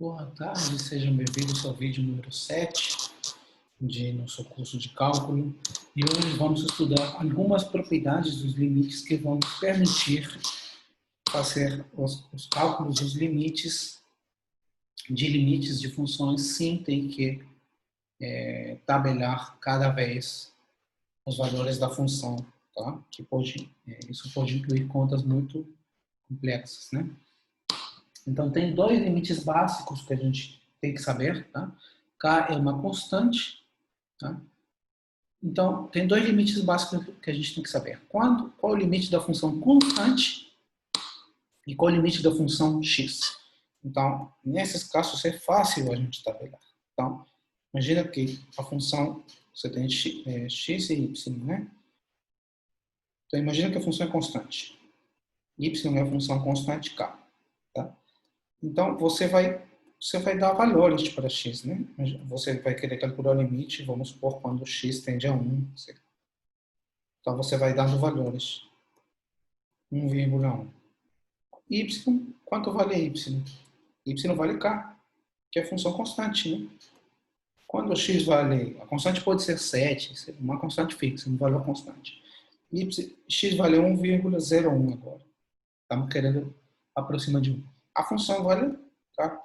Boa tarde, sejam bem-vindos ao vídeo número 7 de nosso curso de cálculo. E hoje vamos estudar algumas propriedades dos limites que vão nos permitir fazer os cálculos dos limites de funções sem ter que tabelar cada vez os valores da função, tá? Isso pode incluir contas muito complexas, né? Então, tem dois limites básicos que a gente tem que saber, tá? K é uma constante, tá? Então, tem dois limites básicos que a gente tem que saber. Qual é o limite da função constante e qual é o limite da função x? Então, nesses casos é fácil a gente tabelar. Então, imagina que a função, você tem x e y, né? Então, imagina que a função é constante. Y é a função constante k, tá? Então, você vai dar valores para x, né? Você vai querer calcular o limite, vamos supor, quando x tende a 1. Então, você vai dando valores. 1,1. Y, quanto vale y? Y vale k, que é a função constante, né? Quando x vale... A constante pode ser 7, uma constante fixa, um valor constante. X vale 1,01 agora. Estamos querendo aproximar de 1. A função vale k.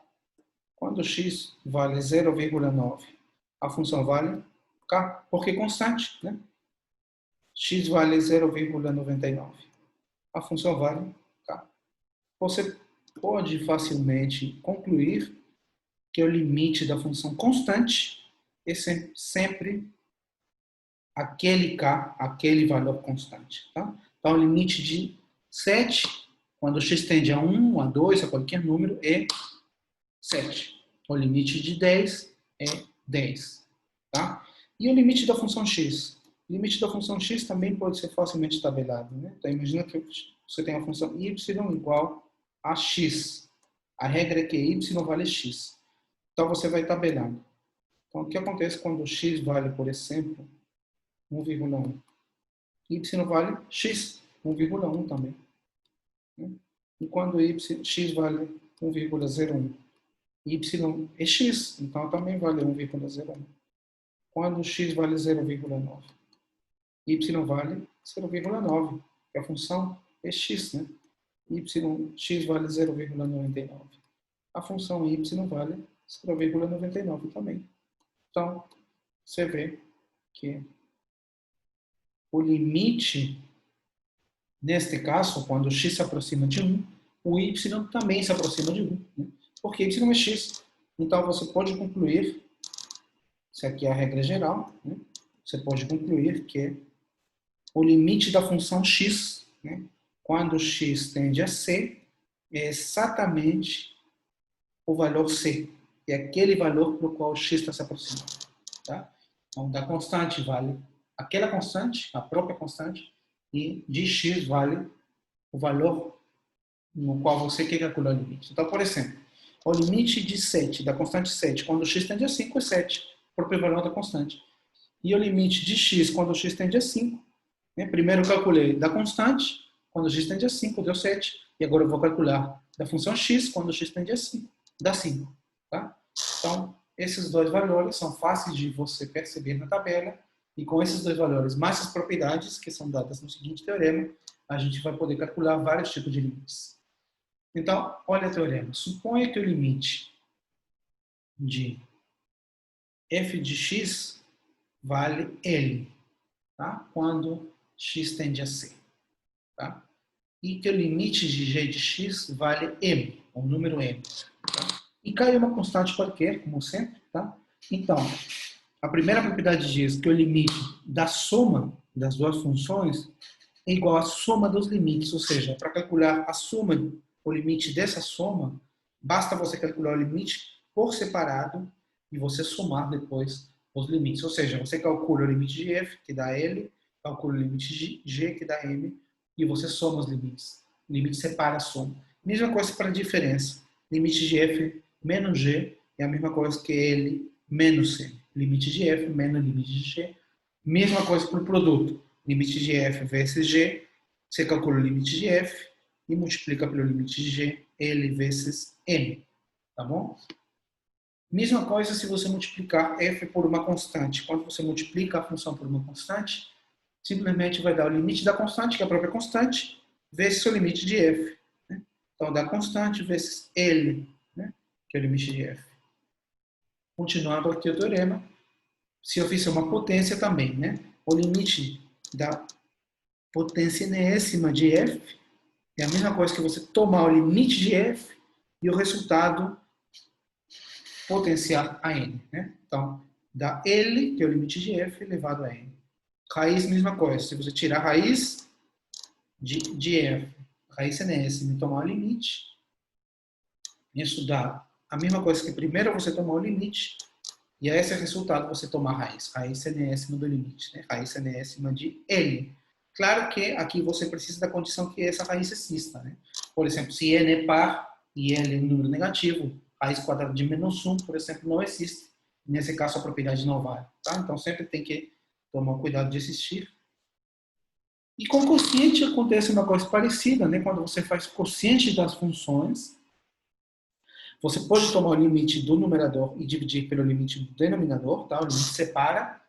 Quando x vale 0,9, a função vale k, porque é constante, né? X vale 0,99, a função vale k. Você pode facilmente concluir que o limite da função constante é sempre aquele k, aquele valor constante, tá? Então, o limite de 7, quando x tende a 1, a 2, a qualquer número, é 7. O limite de 10 é 10. Tá? E o limite da função x? O limite da função x também pode ser facilmente tabelado. Né? Então, imagina que você tem a função y igual a x. A regra é que y vale x. Então, você vai tabelando. Então, o que acontece quando x vale, por exemplo, 1,1? Y vale x, 1,1 também. E quando x vale 1,01? Y é x, então também vale 1,01. Quando x vale 0,9, y vale 0,9, a função é x, né? X vale 0,99. A função y vale 0,99 também. Então, você vê que o limite, neste caso, quando x se aproxima de 1, o y também se aproxima de 1, né? Porque y é x. Então, você pode concluir, se aqui é a regra geral, né? Você pode concluir que o limite da função x, né, quando x tende a c, é exatamente o valor c. É aquele valor para o qual x está se aproximando. Tá? Então, da constante vale aquela constante, a própria constante, e de x vale o valor no qual você quer calcular o limite. Então, por exemplo, o limite de 7, da constante 7, quando x tende a 5, é 7, o próprio valor da constante. E o limite de x, quando x tende a 5, né? Primeiro eu calculei da constante, quando x tende a 5, deu 7. E agora eu vou calcular da função x, quando x tende a 5, dá 5. Tá? Então, esses dois valores são fáceis de você perceber na tabela. E com esses dois valores, mais as propriedades que são dadas no seguinte teorema, a gente vai poder calcular vários tipos de limites. Então, olha o teorema. Suponha que o limite de f de x vale L, tá? Quando x tende a C. Tá? E que o limite de g de x vale M, o número M. Tá? E cai uma constante qualquer, como sempre. Tá? Então, a primeira propriedade diz que o limite da soma das duas funções é igual à soma dos limites, ou seja, para calcular a soma, o limite dessa soma, basta você calcular o limite por separado e você somar depois os limites. Ou seja, você calcula o limite de f, que dá L, calcula o limite de g, que dá M, e você soma os limites. O limite separa a soma. Mesma coisa para a diferença. Limite de f menos g é a mesma coisa que L menos C. Limite de f menos limite de g. Mesma coisa para o produto. Limite de f vezes g, você calcula o limite de f e multiplica pelo limite de g, L vezes M. Tá bom? Mesma coisa se você multiplicar f por uma constante. Quando você multiplica a função por uma constante, simplesmente vai dar o limite da constante, que é a própria constante, vezes o limite de f. Né? Então, dá constante vezes L, né? Que é o limite de f. Continuando aqui o teorema, se eu fizer uma potência também, né? O limite da potência enésima de f é a mesma coisa que você tomar o limite de f e o resultado potencial a n. Né? Então, dá L, que é o limite de f, elevado a n. Raiz, mesma coisa. Se você tirar a raiz de f, raiz enésima, e tomar o limite, isso dá a mesma coisa que primeiro você tomar o limite, e a esse resultado você tomar a raiz enésima do limite, né? Raiz enésima de L. Claro que aqui você precisa da condição que essa raiz exista. Né? Por exemplo, se n é par e L é um número negativo, raiz quadrada de menos 1, por exemplo, não existe. Nesse caso, a propriedade não vale. Tá? Então, sempre tem que tomar cuidado de existir. E com quociente acontece uma coisa parecida. Né? Quando você faz quociente das funções, você pode tomar o limite do numerador e dividir pelo limite do denominador. Tá? O limite separa,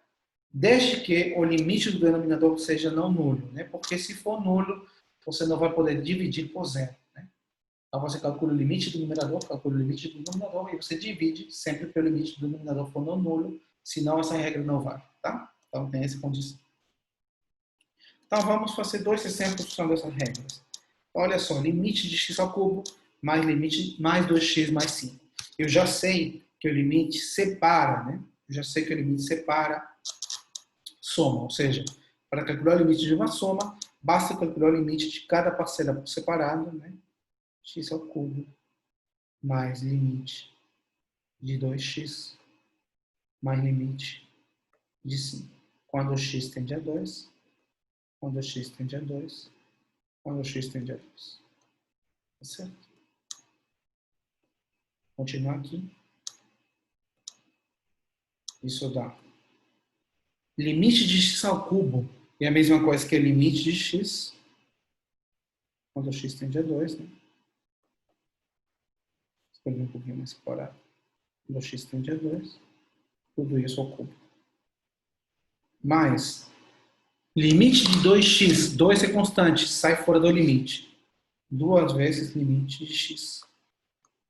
desde que o limite do denominador seja não nulo, né? Porque se for nulo, você não vai poder dividir por zero, né? Então você calcula o limite do numerador, calcula o limite do denominador e você divide sempre pelo limite do denominador for não nulo, senão essa regra não vale, tá? Então tem essa condição. Então vamos fazer dois exemplos usando essas regras. Olha só, limite de x ao cubo mais limite mais 2x mais 5. Eu já sei que o limite separa, né? Eu já sei que o limite separa soma, ou seja, para calcular o limite de uma soma, basta calcular o limite de cada parcela por separado, né? X ao cubo mais limite de 2x mais limite de 5. Quando x tende a 2, quando x tende a 2, quando x tende a 2. Tá certo? Continuar aqui. Isso dá limite de x ao cubo é a mesma coisa que o limite de x quando x tende a 2, né? Escolher um pouquinho mais separado. Quando x tende a 2, tudo isso ao cubo. Mais limite de 2x, 2 é constante, sai fora do limite. 2 vezes limite de x.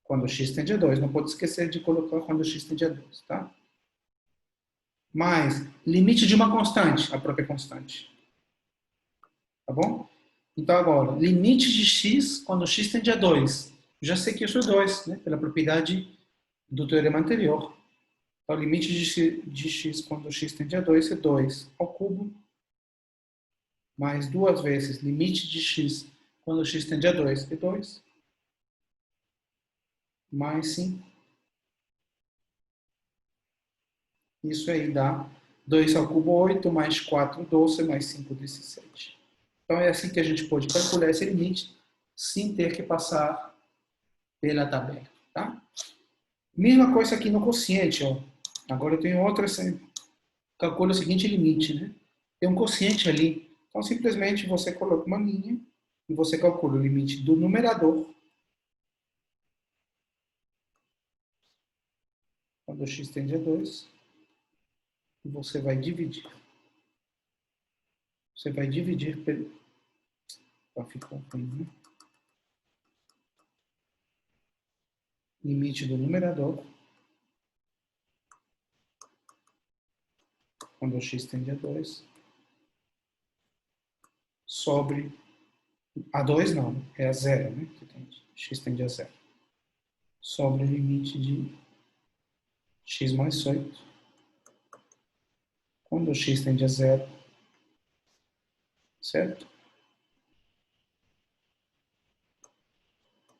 Quando x tende a 2. Não pode esquecer de colocar quando x tende a 2, tá? Mais limite de uma constante, a própria constante. Tá bom? Então agora, limite de x quando x tende a 2. Já sei que isso é 2, né? Pela propriedade do teorema anterior. Então, o limite de x quando x tende a 2 é 2 ao cubo, mais 2 vezes limite de x quando x tende a 2 é 2, mais 5. Isso aí dá 2 ao cubo 8, mais 4, 12, mais 5, 17. Então é assim que a gente pode calcular esse limite sem ter que passar pela tabela. Tá? Mesma coisa aqui no quociente. Ó. Agora eu tenho outra exemplo. Calcula o seguinte limite. Né? Tem um quociente ali. Então simplesmente você coloca uma linha e você calcula o limite do numerador quando x tende a 2 e você vai dividir. Você vai dividir pelo... Ficou ruim, né? Limite do numerador quando x tende a 2 sobre a 2 não, é a 0, né? X tende a 0. Sobre o limite de x mais 8 quando x tende a 0, certo?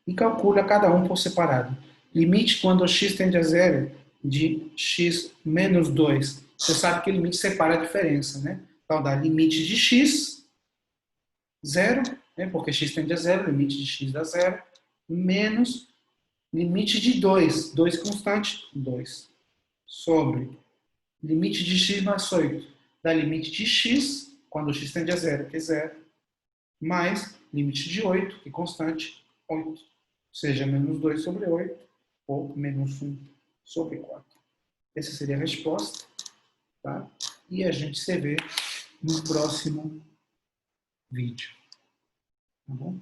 E calcula cada um por separado. Limite quando x tende a 0 de x menos 2. Você sabe que o limite separa a diferença, né? Então dá limite de x, 0, né? Porque x tende a 0, limite de x dá 0, menos limite de 2, 2 constante, 2, sobre limite de x mais 8, dá limite de x, quando x tende a 0, que é 0, mais limite de 8, que é constante, 8. Seja menos 2 sobre 8, ou menos 1. sobre 4. Essa seria a resposta. Tá? E a gente se vê no próximo vídeo. Tá bom?